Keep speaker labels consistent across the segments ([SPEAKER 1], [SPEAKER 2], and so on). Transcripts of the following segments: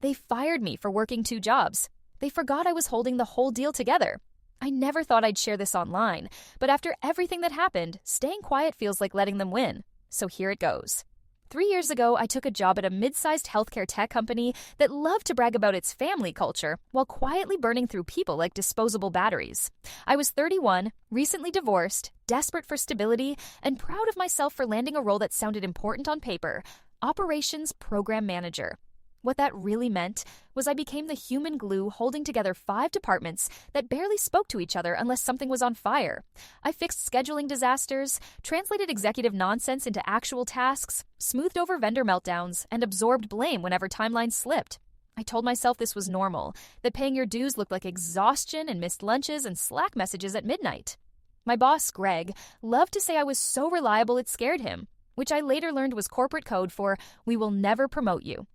[SPEAKER 1] They fired me for working 2 jobs. They forgot I was holding the whole deal together. I never thought I'd share this online, but after everything that happened, staying quiet feels like letting them win. So here it goes. 3 years ago, I took a job at a mid-sized healthcare tech company that loved to brag about its family culture while quietly burning through people like disposable batteries. I was 31, recently divorced, desperate for stability, and proud of myself for landing a role that sounded important on paper: Operations Program Manager. What that really meant was I became the human glue holding together 5 departments that barely spoke to each other unless something was on fire. I fixed scheduling disasters, translated executive nonsense into actual tasks, smoothed over vendor meltdowns, and absorbed blame whenever timelines slipped. I told myself this was normal, that paying your dues looked like exhaustion and missed lunches and Slack messages at midnight. My boss, Greg, loved to say I was so reliable it scared him, which I later learned was corporate code for "we will never promote you."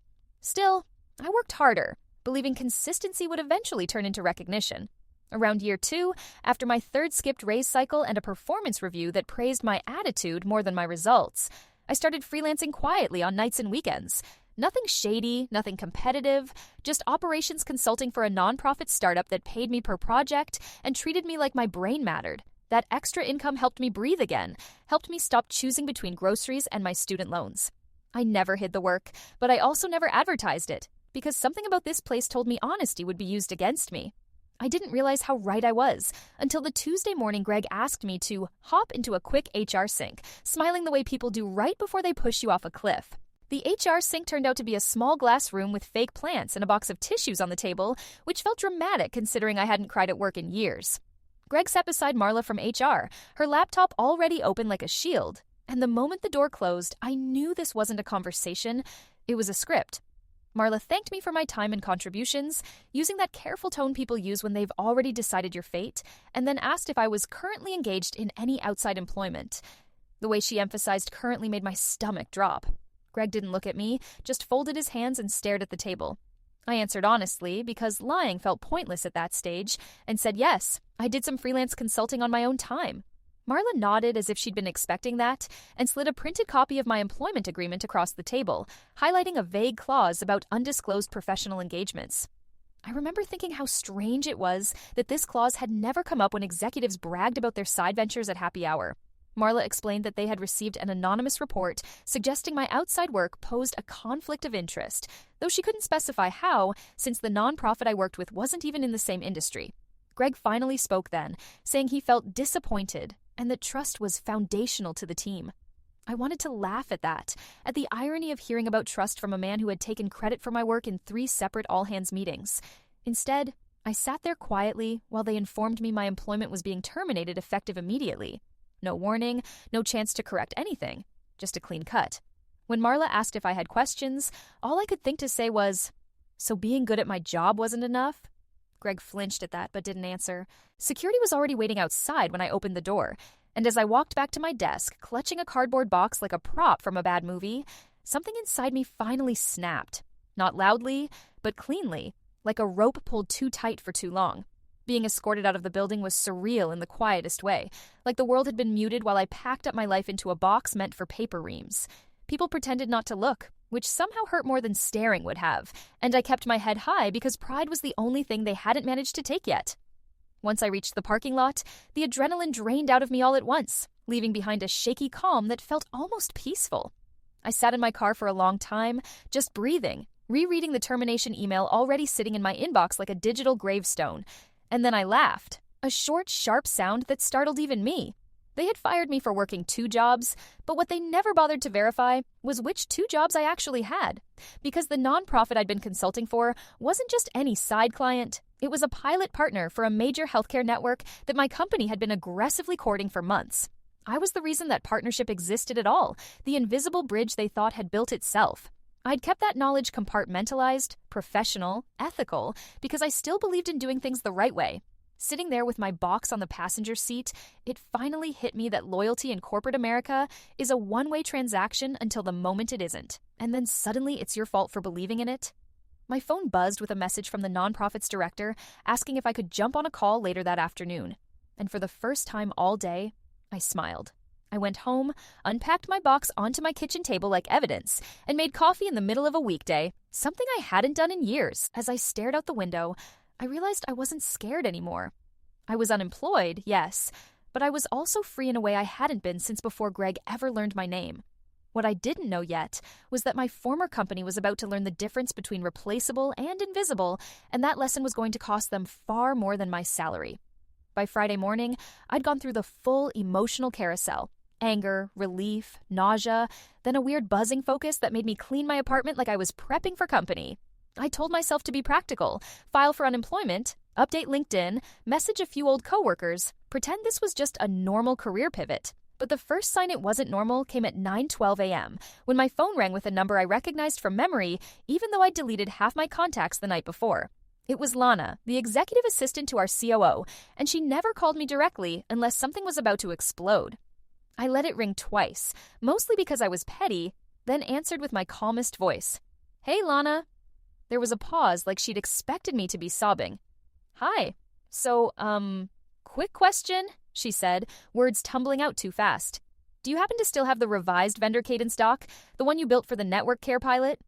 [SPEAKER 1] Still, I worked harder, believing consistency would eventually turn into recognition. Around year 2, after my 3rd skipped raise cycle and a performance review that praised my attitude more than my results, I started freelancing quietly on nights and weekends. Nothing shady, nothing competitive, just operations consulting for a nonprofit startup that paid me per project and treated me like my brain mattered. That extra income helped me breathe again, helped me stop choosing between groceries and my student loans. I never hid the work, but I also never advertised it, because something about this place told me honesty would be used against me. I didn't realize how right I was until the Tuesday morning Greg asked me to hop into a quick HR sync, smiling the way people do right before they push you off a cliff. The HR sync turned out to be a small glass room with fake plants and a box of tissues on the table, which felt dramatic considering I hadn't cried at work in years. Greg sat beside Marla from HR, her laptop already open like a shield. And the moment the door closed, I knew this wasn't a conversation, it was a script. Marla thanked me for my time and contributions, using that careful tone people use when they've already decided your fate, and then asked if I was currently engaged in any outside employment. The way she emphasized currently made my stomach drop. Greg didn't look at me, just folded his hands and stared at the table. I answered honestly, because lying felt pointless at that stage, and said yes, I did some freelance consulting on my own time. Marla nodded as if she'd been expecting that and slid a printed copy of my employment agreement across the table, highlighting a vague clause about undisclosed professional engagements. I remember thinking how strange it was that this clause had never come up when executives bragged about their side ventures at happy hour. Marla explained that they had received an anonymous report suggesting my outside work posed a conflict of interest, though she couldn't specify how, since the nonprofit I worked with wasn't even in the same industry. Greg finally spoke then, saying he felt disappointed and that trust was foundational to the team. I wanted to laugh at that, at the irony of hearing about trust from a man who had taken credit for my work in 3 separate all-hands meetings. Instead, I sat there quietly while they informed me my employment was being terminated effective immediately. No warning, no chance to correct anything, just a clean cut. When Marla asked if I had questions, all I could think to say was, "So being good at my job wasn't enough?" Greg flinched at that but didn't answer. Security was already waiting outside when I opened the door, and as I walked back to my desk, clutching a cardboard box like a prop from a bad movie, something inside me finally snapped. Not loudly, but cleanly, like a rope pulled too tight for too long. Being escorted out of the building was surreal in the quietest way, like the world had been muted while I packed up my life into a box meant for paper reams. People pretended not to look, which somehow hurt more than staring would have, and I kept my head high because pride was the only thing they hadn't managed to take yet. Once I reached the parking lot, the adrenaline drained out of me all at once, leaving behind a shaky calm that felt almost peaceful. I sat in my car for a long time, just breathing, rereading the termination email already sitting in my inbox like a digital gravestone, and then I laughed, a short, sharp sound that startled even me. They had fired me for working 2 jobs, but what they never bothered to verify was which 2 jobs I actually had. Because the nonprofit I'd been consulting for wasn't just any side client, it was a pilot partner for a major healthcare network that my company had been aggressively courting for months. I was the reason that partnership existed at all, the invisible bridge they thought had built itself. I'd kept that knowledge compartmentalized, professional, ethical, because I still believed in doing things the right way. Sitting there with my box on the passenger seat, it finally hit me that loyalty in corporate America is a one-way transaction until the moment it isn't, and then suddenly it's your fault for believing in it. My phone buzzed with a message from the nonprofit's director asking if I could jump on a call later that afternoon. And for the first time all day, I smiled. I went home, unpacked my box onto my kitchen table like evidence, and made coffee in the middle of a weekday, something I hadn't done in years. As I stared out the window, I realized I wasn't scared anymore. I was unemployed, yes, but I was also free in a way I hadn't been since before Greg ever learned my name. What I didn't know yet was that my former company was about to learn the difference between replaceable and invisible, and that lesson was going to cost them far more than my salary. By Friday morning, I'd gone through the full emotional carousel. Anger, relief, nausea, then a weird buzzing focus that made me clean my apartment like I was prepping for company. I told myself to be practical, file for unemployment, update LinkedIn, message a few old coworkers, pretend this was just a normal career pivot. But the first sign it wasn't normal came at 9:12 a.m., when my phone rang with a number I recognized from memory, even though I'd deleted half my contacts the night before. It was Lana, the executive assistant to our COO, and she never called me directly unless something was about to explode. I let it ring twice, mostly because I was petty, then answered with my calmest voice. "Hey, Lana." There was a pause, like she'd expected me to be sobbing. "Hi. So, quick question," she said, words tumbling out too fast. "Do you happen to still have the revised vendor cadence doc, the one you built for the network care pilot?"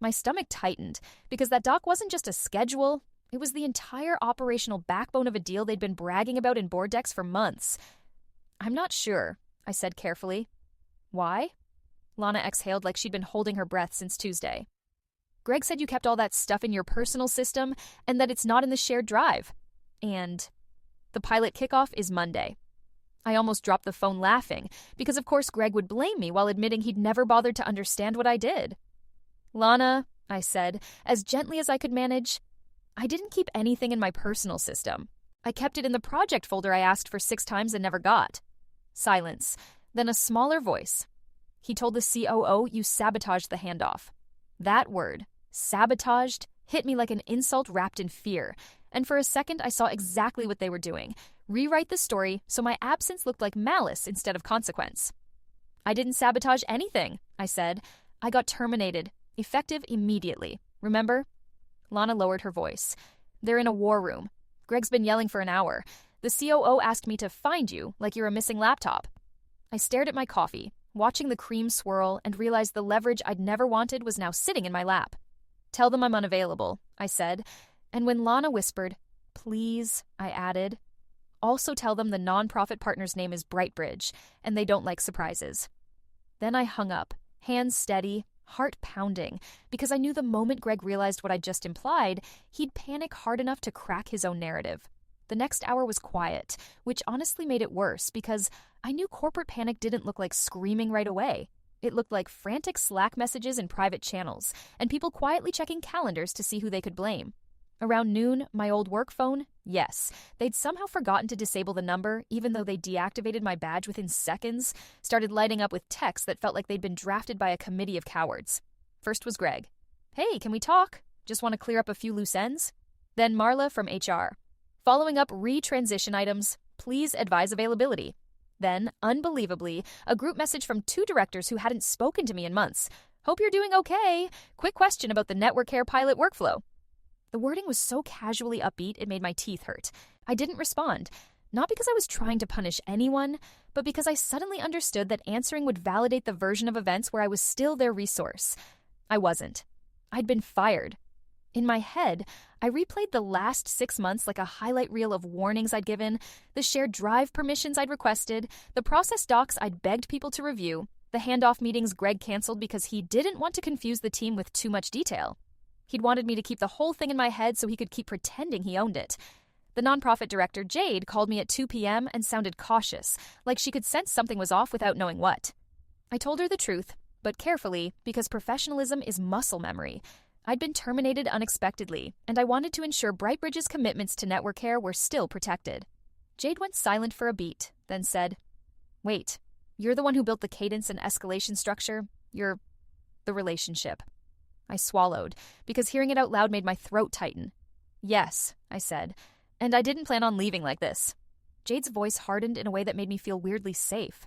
[SPEAKER 1] My stomach tightened, because that doc wasn't just a schedule, it was the entire operational backbone of a deal they'd been bragging about in board decks for months. "I'm not sure," I said carefully. "Why?" Lana exhaled like she'd been holding her breath since Tuesday. "Greg said you kept all that stuff in your personal system and that it's not in the shared drive. And the pilot kickoff is Monday." I almost dropped the phone laughing, because of course Greg would blame me while admitting he'd never bothered to understand what I did. "Lana," I said, as gently as I could manage, "I didn't keep anything in my personal system. I kept it in the project folder I asked for 6 times and never got." Silence, then a smaller voice. "He told the COO you sabotaged the handoff." That word, sabotaged, hit me like an insult wrapped in fear, and for a second I saw exactly what they were doing. Rewrite the story so my absence looked like malice instead of consequence. "I didn't sabotage anything," I said. "I got terminated, effective immediately. Remember?" Lana lowered her voice. "They're in a war room. Greg's been yelling for an hour. The COO asked me to find you like you're a missing laptop." I stared at my coffee, watching the cream swirl, and realized the leverage I'd never wanted was now sitting in my lap. "Tell them I'm unavailable," I said, and when Lana whispered, "Please," I added, "also tell them the nonprofit partner's name is Brightbridge, and they don't like surprises." Then I hung up, hands steady, heart pounding, because I knew the moment Greg realized what I'd just implied, he'd panic hard enough to crack his own narrative. The next hour was quiet, which honestly made it worse because I knew corporate panic didn't look like screaming right away. It looked like frantic Slack messages in private channels, and people quietly checking calendars to see who they could blame. Around noon, my old work phone, yes, they'd somehow forgotten to disable the number, even though they deactivated my badge within seconds, started lighting up with texts that felt like they'd been drafted by a committee of cowards. First was Greg. "Hey, can we talk? Just want to clear up a few loose ends?" Then Marla from HR. Following up re-transition items, please advise availability. Then, unbelievably, a group message from 2 directors who hadn't spoken to me in months. "Hope you're doing okay. Quick question about the network care pilot workflow." The wording was so casually upbeat it made my teeth hurt. I didn't respond, not because I was trying to punish anyone, but because I suddenly understood that answering would validate the version of events where I was still their resource. I wasn't. I'd been fired. In my head, I replayed the last 6 months like a highlight reel of warnings I'd given, the shared drive permissions I'd requested, the process docs I'd begged people to review, the handoff meetings Greg canceled because he didn't want to confuse the team with too much detail. He'd wanted me to keep the whole thing in my head so he could keep pretending he owned it. The nonprofit director, Jade, called me at 2 p.m. and sounded cautious, like she could sense something was off without knowing what. I told her the truth, but carefully, because professionalism is muscle memory. I'd been terminated unexpectedly, and I wanted to ensure Brightbridge's commitments to network care were still protected. Jade went silent for a beat, then said, "Wait, you're the one who built the cadence and escalation structure? You're the relationship." I swallowed, because hearing it out loud made my throat tighten. "Yes," I said, "and I didn't plan on leaving like this." Jade's voice hardened in a way that made me feel weirdly safe.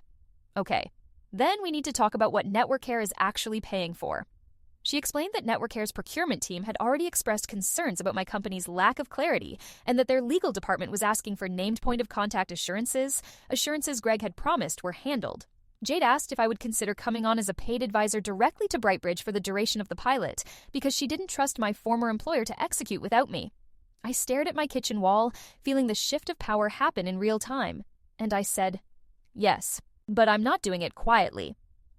[SPEAKER 1] "Okay, then we need to talk about what network care is actually paying for." She explained that NetworkCare's procurement team had already expressed concerns about my company's lack of clarity and that their legal department was asking for named point of contact assurances Greg had promised were handled. Jade asked if I would consider coming on as a paid advisor directly to Brightbridge for the duration of the pilot because she didn't trust my former employer to execute without me. I stared at my kitchen wall, feeling the shift of power happen in real time, and I said, yes, but I'm not doing it quietly.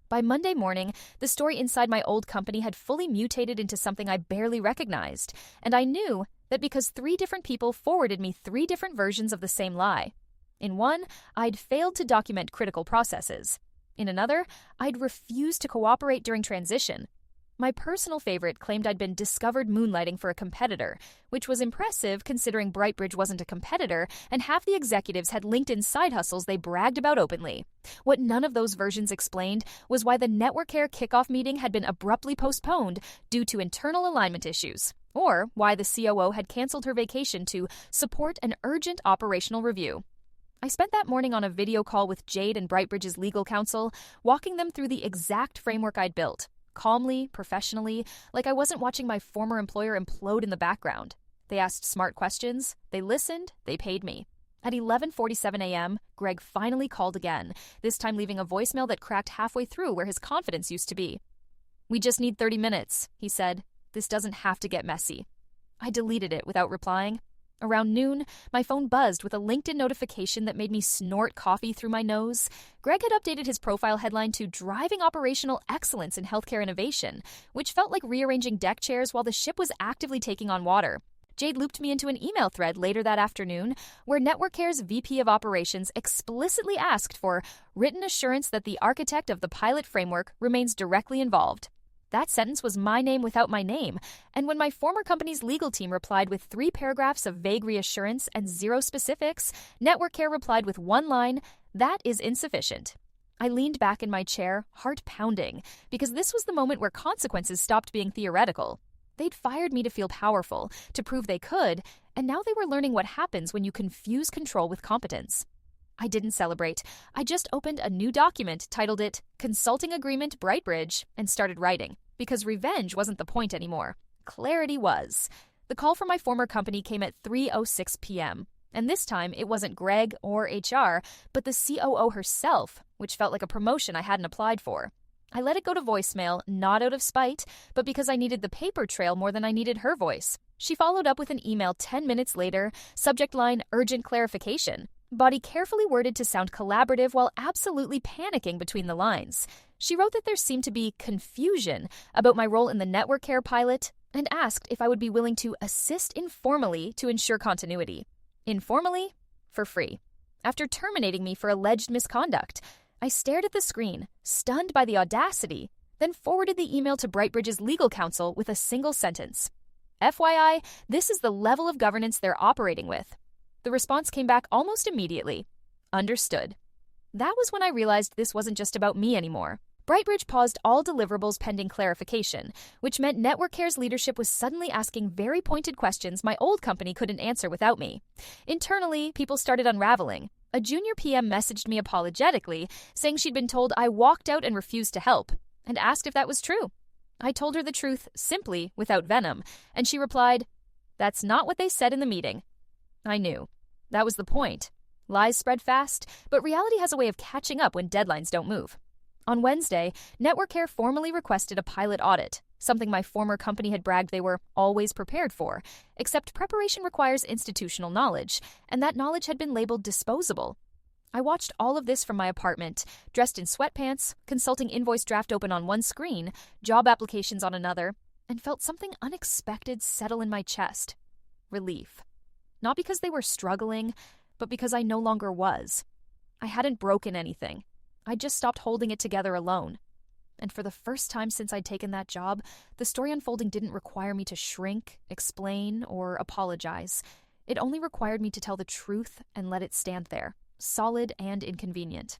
[SPEAKER 1] By Monday morning, the story inside my old company had fully mutated into something I barely recognized, and I knew that because 3 different people forwarded me 3 different versions of the same lie. In one, I'd failed to document critical processes. In another, I'd refused to cooperate during transition. My personal favorite claimed I'd been discovered moonlighting for a competitor, which was impressive considering Brightbridge wasn't a competitor and half the executives had LinkedIn side hustles they bragged about openly. What none of those versions explained was why the NetworkCare kickoff meeting had been abruptly postponed due to internal alignment issues, or why the COO had canceled her vacation to support an urgent operational review. I spent that morning on a video call with Jade and Brightbridge's legal counsel, walking them through the exact framework I'd built. Calmly, professionally, like I wasn't watching my former employer implode in the background. They asked smart questions, they listened, they paid me. At 11:47 a.m., Greg finally called again, this time leaving a voicemail that cracked halfway through where his confidence used to be. "We just need 30 minutes, he said. "This doesn't have to get messy." I deleted it without replying. Around noon, my phone buzzed with a LinkedIn notification that made me snort coffee through my nose. Greg had updated his profile headline to Driving Operational Excellence in Healthcare Innovation, which felt like rearranging deck chairs while the ship was actively taking on water. Jade looped me into an email thread later that afternoon where NetworkCare's VP of Operations explicitly asked for written assurance that the architect of the pilot framework remains directly involved. That sentence was my name without my name, and when my former company's legal team replied with 3 paragraphs of vague reassurance and 0 specifics, NetworkCare replied with 1 line, "That is insufficient." I leaned back in my chair, heart pounding, because this was the moment where consequences stopped being theoretical. They'd fired me to feel powerful, to prove they could, and now they were learning what happens when you confuse control with competence. I didn't celebrate. I just opened a new document, titled it Consulting Agreement Brightbridge, and started writing, because revenge wasn't the point anymore. Clarity was. The call from my former company came at 3:06 p.m., and this time it wasn't Greg or HR, but the COO herself, which felt like a promotion I hadn't applied for. I let it go to voicemail, not out of spite, but because I needed the paper trail more than I needed her voice. She followed up with an email 10 minutes later, subject line, "Urgent clarification." Body carefully worded to sound collaborative while absolutely panicking between the lines. She wrote that there seemed to be confusion about my role in the NetworkCare pilot and asked if I would be willing to assist informally to ensure continuity. Informally, for free. After terminating me for alleged misconduct, I stared at the screen, stunned by the audacity, then forwarded the email to Brightbridge's legal counsel with a single sentence. FYI, this is the level of governance they're operating with. The response came back almost immediately. Understood. That was when I realized this wasn't just about me anymore. Brightbridge paused all deliverables pending clarification, which meant NetworkCare's leadership was suddenly asking very pointed questions my old company couldn't answer without me. Internally, people started unraveling. A junior PM messaged me apologetically, saying she'd been told I walked out and refused to help, and asked if that was true. I told her the truth, simply, without venom, and she replied, "That's not what they said in the meeting." I knew. That was the point. Lies spread fast, but reality has a way of catching up when deadlines don't move. On Wednesday, NetworkCare formally requested a pilot audit, something my former company had bragged they were always prepared for, except preparation requires institutional knowledge, and that knowledge had been labeled disposable. I watched all of this from my apartment, dressed in sweatpants, consulting invoice draft open on one screen, job applications on another, and felt something unexpected settle in my chest. Relief. Not because they were struggling, but because I no longer was. I hadn't broken anything. I just stopped holding it together alone. And for the first time since I'd taken that job, the story unfolding didn't require me to shrink, explain, or apologize. It only required me to tell the truth and let it stand there, solid and inconvenient.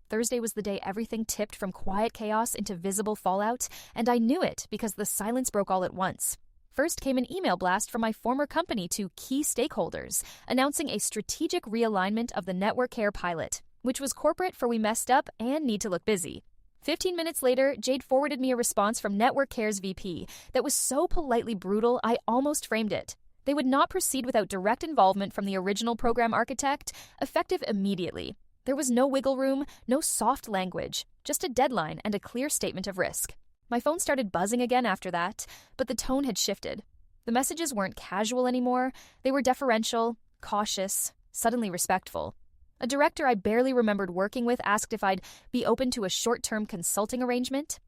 [SPEAKER 1] Thursday was the day everything tipped from quiet chaos into visible fallout, and I knew it because the silence broke all at once. First came an email blast from my former company to key stakeholders, announcing a strategic realignment of the NetworkCare pilot, which was corporate for we messed up and need to look busy. 15 minutes later, Jade forwarded me a response from Network Care's VP that was so politely brutal I almost framed it. They would not proceed without direct involvement from the original program architect, effective immediately. There was no wiggle room, no soft language, just a deadline and a clear statement of risk. My phone started buzzing again after that, but the tone had shifted. The messages weren't casual anymore. They were deferential, cautious, suddenly respectful. A director I barely remembered working with asked if I'd be open to a short-term consulting arrangement.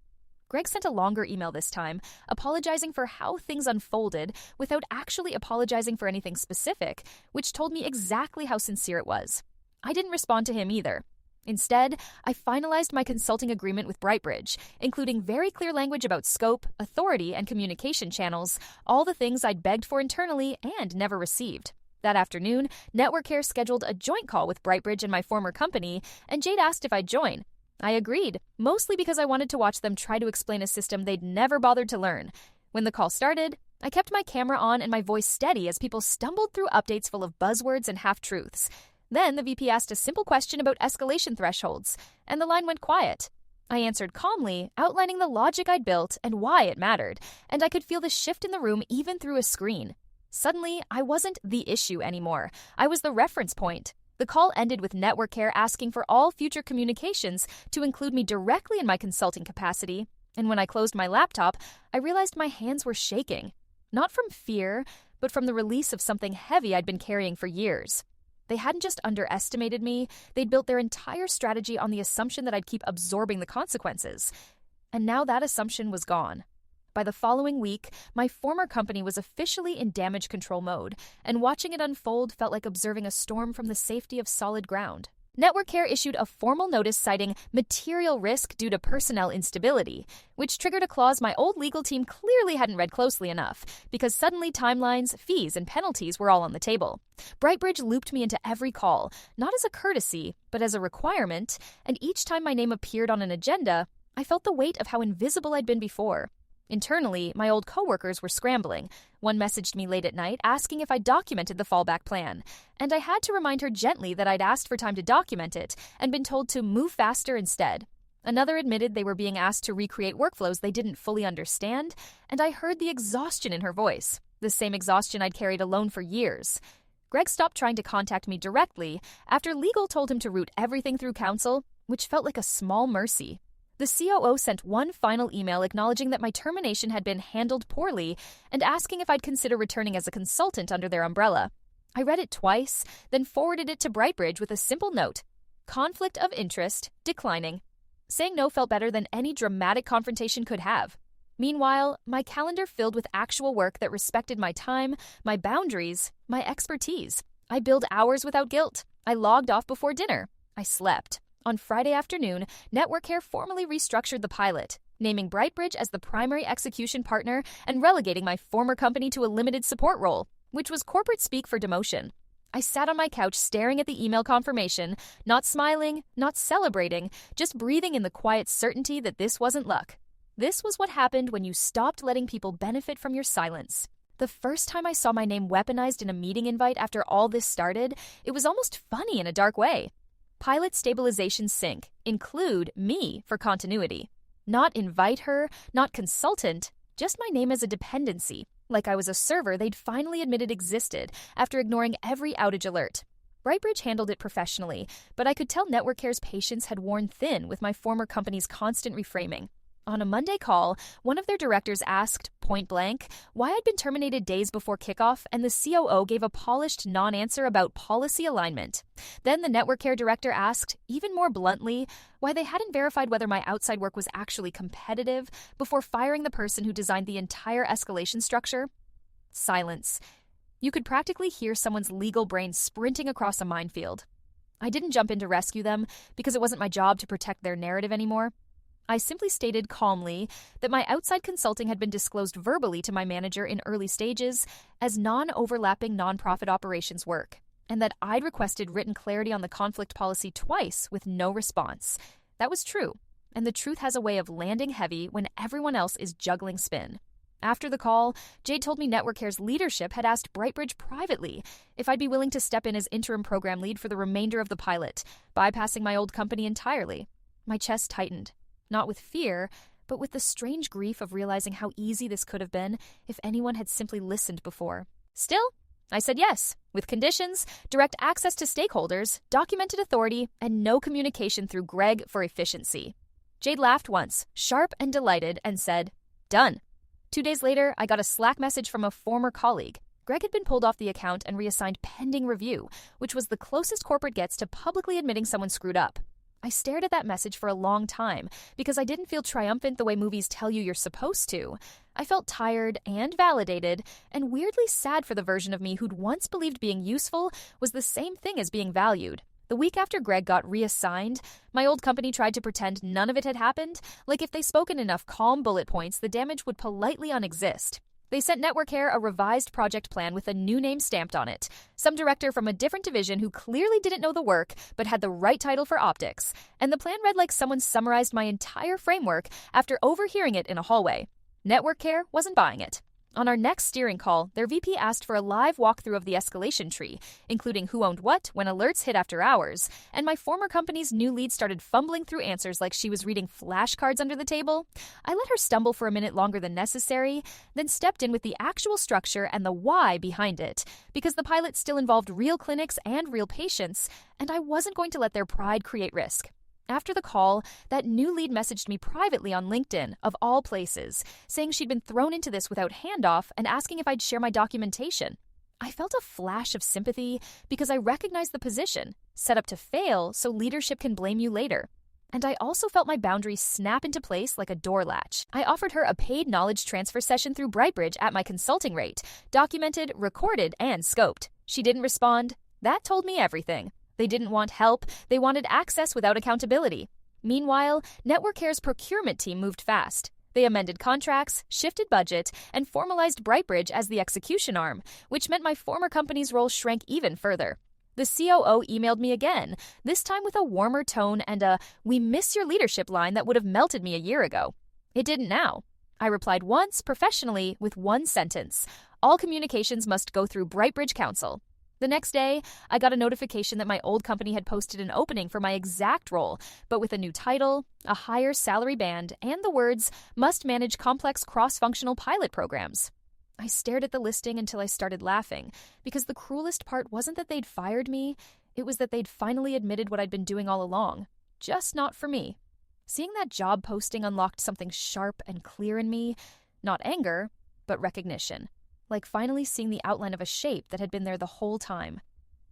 [SPEAKER 1] Greg sent a longer email this time, apologizing for how things unfolded without actually apologizing for anything specific, which told me exactly how sincere it was. I didn't respond to him either. Instead, I finalized my consulting agreement with BrightBridge, including very clear language about scope, authority, and communication channels, all the things I'd begged for internally and never received. That afternoon, Network Care scheduled a joint call with BrightBridge and my former company, and Jade asked if I'd join. I agreed, mostly because I wanted to watch them try to explain a system they'd never bothered to learn. When the call started, I kept my camera on and my voice steady as people stumbled through updates full of buzzwords and half-truths. Then the VP asked a simple question about escalation thresholds, and the line went quiet. I answered calmly, outlining the logic I'd built and why it mattered, and I could feel the shift in the room even through a screen. Suddenly, I wasn't the issue anymore. I was the reference point. The call ended with Network Care asking for all future communications to include me directly in my consulting capacity, and when I closed my laptop, I realized my hands were shaking. Not from fear, but from the release of something heavy I'd been carrying for years. They hadn't just underestimated me, they'd built their entire strategy on the assumption that I'd keep absorbing the consequences. And now that assumption was gone. By the following week, my former company was officially in damage control mode, and watching it unfold felt like observing a storm from the safety of solid ground. Network Care issued a formal notice citing material risk due to personnel instability, which triggered a clause my old legal team clearly hadn't read closely enough, because suddenly timelines, fees, and penalties were all on the table. BrightBridge looped me into every call, not as a courtesy, but as a requirement, and each time my name appeared on an agenda, I felt the weight of how invisible I'd been before. Internally, my old coworkers were scrambling. One messaged me late at night asking if I documented the fallback plan, and I had to remind her gently that I'd asked for time to document it and been told to move faster instead. Another admitted they were being asked to recreate workflows they didn't fully understand, and I heard the exhaustion in her voice, the same exhaustion I'd carried alone for years. Greg stopped trying to contact me directly after legal told him to route everything through counsel, which felt like a small mercy. The COO sent one final email acknowledging that my termination had been handled poorly and asking if I'd consider returning as a consultant under their umbrella. I read it twice, then forwarded it to BrightBridge with a simple note: conflict of interest, declining. Saying no felt better than any dramatic confrontation could have. Meanwhile, my calendar filled with actual work that respected my time, my boundaries, my expertise. I billed hours without guilt. I logged off before dinner. I slept. On Friday afternoon, Network Care formally restructured the pilot, naming BrightBridge as the primary execution partner and relegating my former company to a limited support role, which was corporate speak for demotion. I sat on my couch staring at the email confirmation, not smiling, not celebrating, just breathing in the quiet certainty that this wasn't luck. This was what happened when you stopped letting people benefit from your silence. The first time I saw my name weaponized in a meeting invite after all this started, it was almost funny in a dark way. Pilot stabilization sync, include me for continuity. Not invite her, not consultant, just my name as a dependency, like I was a server they'd finally admitted existed after ignoring every outage alert. BrightBridge handled it professionally, but I could tell Network Care's patience had worn thin with my former company's constant reframing. On a Monday call, one of their directors asked, point blank, why I'd been terminated days before kickoff, and the COO gave a polished non-answer about policy alignment. Then the Network Care director asked, even more bluntly, why they hadn't verified whether my outside work was actually competitive before firing the person who designed the entire escalation structure. Silence. You could practically hear someone's legal brain sprinting across a minefield. I didn't jump in to rescue them because it wasn't my job to protect their narrative anymore. I simply stated calmly that my outside consulting had been disclosed verbally to my manager in early stages as non-overlapping nonprofit operations work, and that I'd requested written clarity on the conflict policy twice with no response. That was true, and the truth has a way of landing heavy when everyone else is juggling spin. After the call, Jade told me Network Care's leadership had asked BrightBridge privately if I'd be willing to step in as interim program lead for the remainder of the pilot, bypassing my old company entirely. My chest tightened. Not with fear, but with the strange grief of realizing how easy this could have been if anyone had simply listened before. Still, I said yes, with conditions, direct access to stakeholders, documented authority, and no communication through Greg for efficiency. Jade laughed once, sharp and delighted, and said, "Done." 2 days later, I got a Slack message from a former colleague. Greg had been pulled off the account and reassigned pending review, which was the closest corporate gets to publicly admitting someone screwed up. I stared at that message for a long time because I didn't feel triumphant the way movies tell you you're supposed to. I felt tired and validated and weirdly sad for the version of me who'd once believed being useful was the same thing as being valued. The week after Greg got reassigned, my old company tried to pretend none of it had happened, like if they spoke in enough calm bullet points, the damage would politely unexist. They sent Network Hair a revised project plan with a new name stamped on it. Some director from a different division who clearly didn't know the work but had the right title for optics. And the plan read like someone summarized my entire framework after overhearing it in a hallway. Network Hair wasn't buying it. On our next steering call, their VP asked for a live walkthrough of the escalation tree, including who owned what when alerts hit after hours, and my former company's new lead started fumbling through answers like she was reading flashcards under the table. I let her stumble for a minute longer than necessary, then stepped in with the actual structure and the why behind it, because the pilot still involved real clinics and real patients, and I wasn't going to let their pride create risk. After the call, that new lead messaged me privately on LinkedIn, of all places, saying she'd been thrown into this without handoff and asking if I'd share my documentation. I felt a flash of sympathy because I recognized the position, set up to fail so leadership can blame you later. And I also felt my boundaries snap into place like a door latch. I offered her a paid knowledge transfer session through Brightbridge at my consulting rate, documented, recorded, and scoped. She didn't respond. That told me everything. They didn't want help, they wanted access without accountability. Meanwhile, Network Hair's procurement team moved fast. They amended contracts, shifted budget, and formalized Brightbridge as the execution arm, which meant my former company's role shrank even further. The COO emailed me again, this time with a warmer tone and a "we miss your leadership" line that would have melted me a year ago. It didn't now. I replied once, professionally, with one sentence. All communications must go through Brightbridge Council. The next day, I got a notification that my old company had posted an opening for my exact role, but with a new title, a higher salary band, and the words, "must manage complex cross-functional pilot programs." I stared at the listing until I started laughing, because the cruelest part wasn't that they'd fired me, it was that they'd finally admitted what I'd been doing all along. Just not for me. Seeing that job posting unlocked something sharp and clear in me, not anger, but recognition. Like finally seeing the outline of a shape that had been there the whole time.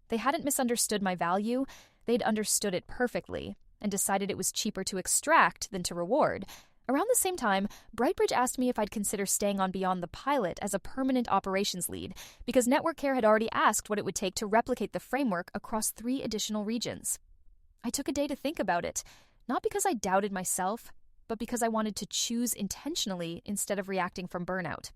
[SPEAKER 1] They hadn't misunderstood my value, they'd understood it perfectly, and decided it was cheaper to extract than to reward. Around the same time, Brightbridge asked me if I'd consider staying on beyond the pilot as a permanent operations lead, because Network Care had already asked what it would take to replicate the framework across 3 additional regions. I took a day to think about it, not because I doubted myself, but because I wanted to choose intentionally instead of reacting from burnout.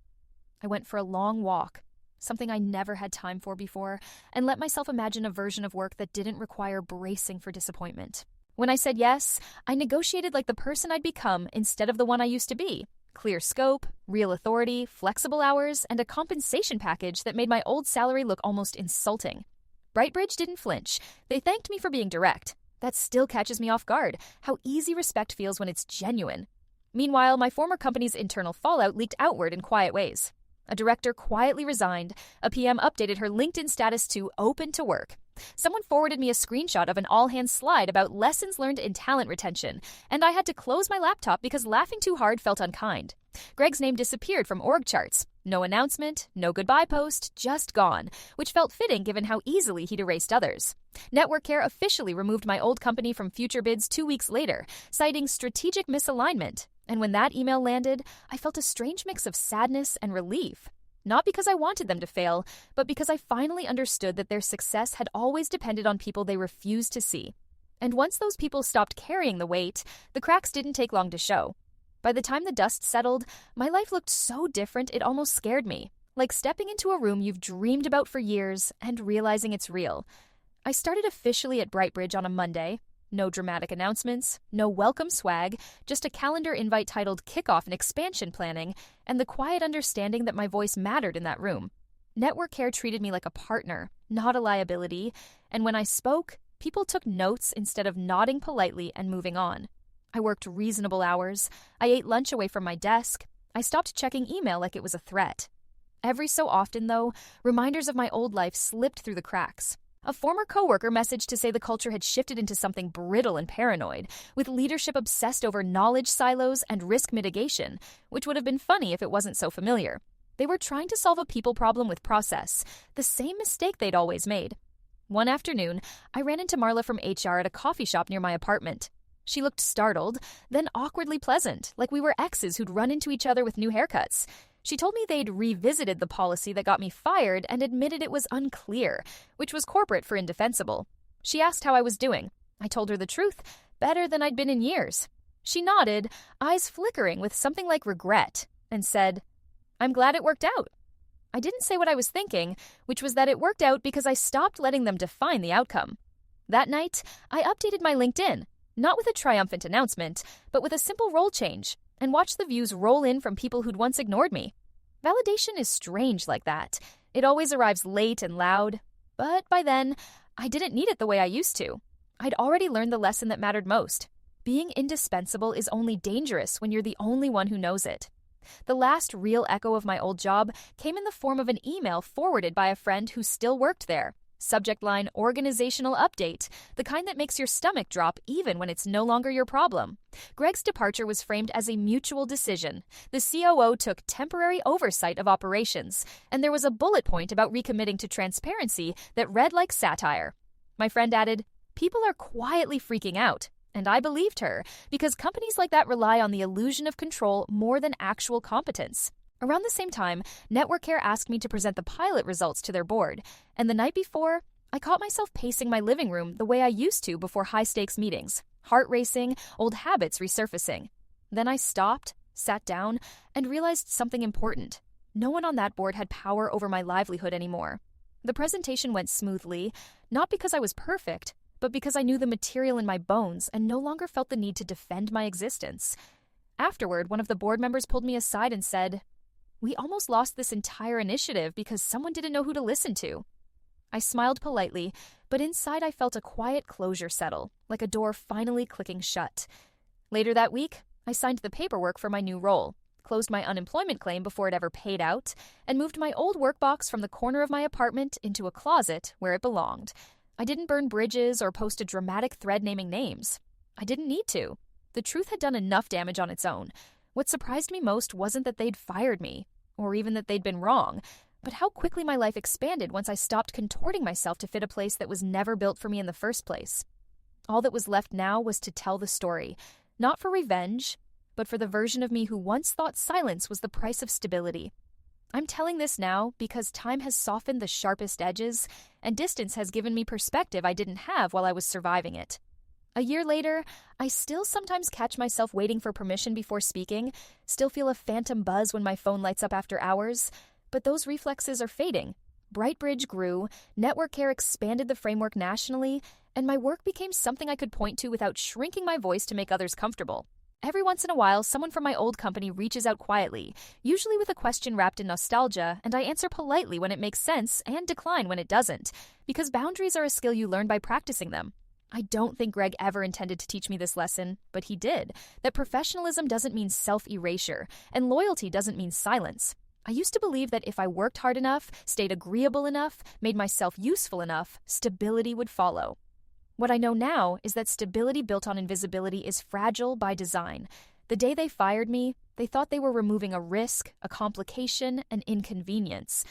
[SPEAKER 1] I went for a long walk, something I never had time for before, and let myself imagine a version of work that didn't require bracing for disappointment. When I said yes, I negotiated like the person I'd become instead of the one I used to be. Clear scope, real authority, flexible hours, and a compensation package that made my old salary look almost insulting. Brightbridge didn't flinch. They thanked me for being direct. That still catches me off guard, how easy respect feels when it's genuine. Meanwhile, my former company's internal fallout leaked outward in quiet ways. A director quietly resigned. A PM updated her LinkedIn status to open to work. Someone forwarded me a screenshot of an all-hands slide about lessons learned in talent retention, and I had to close my laptop because laughing too hard felt unkind. Greg's name disappeared from org charts. No announcement, no goodbye post, just gone, which felt fitting given how easily he'd erased others. Network Care officially removed my old company from future bids 2 weeks later, citing strategic misalignment. And when that email landed, I felt a strange mix of sadness and relief. Not because I wanted them to fail, but because I finally understood that their success had always depended on people they refused to see. And once those people stopped carrying the weight, the cracks didn't take long to show. By the time the dust settled, my life looked so different it almost scared me, like stepping into a room you've dreamed about for years and realizing it's real. I started officially at Brightbridge on a Monday. No dramatic announcements, no welcome swag, just a calendar invite titled Kickoff and Expansion Planning, and the quiet understanding that my voice mattered in that room. Network Care treated me like a partner, not a liability, and when I spoke, people took notes instead of nodding politely and moving on. I worked reasonable hours. I ate lunch away from my desk. I stopped checking email like it was a threat. Every so often, though, reminders of my old life slipped through the cracks. A former coworker messaged to say the culture had shifted into something brittle and paranoid, with leadership obsessed over knowledge silos and risk mitigation, which would have been funny if it wasn't so familiar. They were trying to solve a people problem with process, the same mistake they'd always made. One afternoon, I ran into Marla from HR at a coffee shop near my apartment. She looked startled, then awkwardly pleasant, like we were exes who'd run into each other with new haircuts. She told me they'd revisited the policy that got me fired and admitted it was unclear, which was corporate for indefensible. She asked how I was doing. I told her the truth, better than I'd been in years. She nodded, eyes flickering with something like regret, and said, "I'm glad it worked out." I didn't say what I was thinking, which was that it worked out because I stopped letting them define the outcome. That night, I updated my LinkedIn, not with a triumphant announcement, but with a simple role change, and watched the views roll in from people who'd once ignored me. Validation is strange like that. It always arrives late and loud, but by then, I didn't need it the way I used to. I'd already learned the lesson that mattered most. Being indispensable is only dangerous when you're the only one who knows it. The last real echo of my old job came in the form of an email forwarded by a friend who still worked there. Subject line, organizational update, the kind that makes your stomach drop even when it's no longer your problem. Greg's departure was framed as a mutual decision. The COO took temporary oversight of operations, and there was a bullet point about recommitting to transparency that read like satire. My friend added, "People are quietly freaking out." And I believed her, because companies like that rely on the illusion of control more than actual competence. Around the same time, Network Care asked me to present the pilot results to their board, and the night before, I caught myself pacing my living room the way I used to before high-stakes meetings, heart racing, old habits resurfacing. Then I stopped, sat down, and realized something important. No one on that board had power over my livelihood anymore. The presentation went smoothly, not because I was perfect, but because I knew the material in my bones and no longer felt the need to defend my existence. Afterward, one of the board members pulled me aside and said, "We almost lost this entire initiative because someone didn't know who to listen to." I smiled politely, but inside I felt a quiet closure settle, like a door finally clicking shut. Later that week, I signed the paperwork for my new role, closed my unemployment claim before it ever paid out, and moved my old workbox from the corner of my apartment into a closet where it belonged. I didn't burn bridges or post a dramatic thread naming names. I didn't need to. The truth had done enough damage on its own. What surprised me most wasn't that they'd fired me, or even that they'd been wrong, but how quickly my life expanded once I stopped contorting myself to fit a place that was never built for me in the first place. All that was left now was to tell the story, not for revenge, but for the version of me who once thought silence was the price of stability. I'm telling this now because time has softened the sharpest edges, and distance has given me perspective I didn't have while I was surviving it. A year later, I still sometimes catch myself waiting for permission before speaking, still feel a phantom buzz when my phone lights up after hours, but those reflexes are fading. Brightbridge grew, Network Care expanded the framework nationally, and my work became something I could point to without shrinking my voice to make others comfortable. Every once in a while, someone from my old company reaches out quietly, usually with a question wrapped in nostalgia, and I answer politely when it makes sense and decline when it doesn't, because boundaries are a skill you learn by practicing them. I don't think Greg ever intended to teach me this lesson, but he did, that professionalism doesn't mean self-erasure, and loyalty doesn't mean silence. I used to believe that if I worked hard enough, stayed agreeable enough, made myself useful enough, stability would follow. What I know now is that stability built on invisibility is fragile by design. The day they fired me, they thought they were removing a risk, a complication, an inconvenience.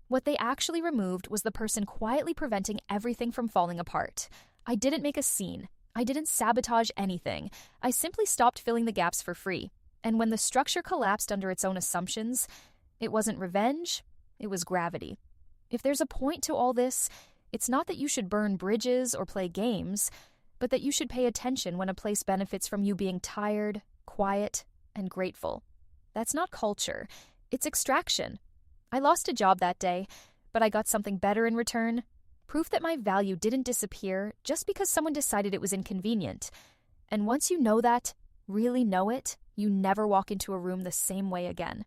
[SPEAKER 1] What they actually removed was the person quietly preventing everything from falling apart. I didn't make a scene. I didn't sabotage anything. I simply stopped filling the gaps for free. And when the structure collapsed under its own assumptions, it wasn't revenge, it was gravity. If there's a point to all this, it's not that you should burn bridges or play games, but that you should pay attention when a place benefits from you being tired, quiet, and grateful. That's not culture, it's extraction. I lost a job that day, but I got something better in return. Proof that my value didn't disappear just because someone decided it was inconvenient. And once you know that, really know it, you never walk into a room the same way again.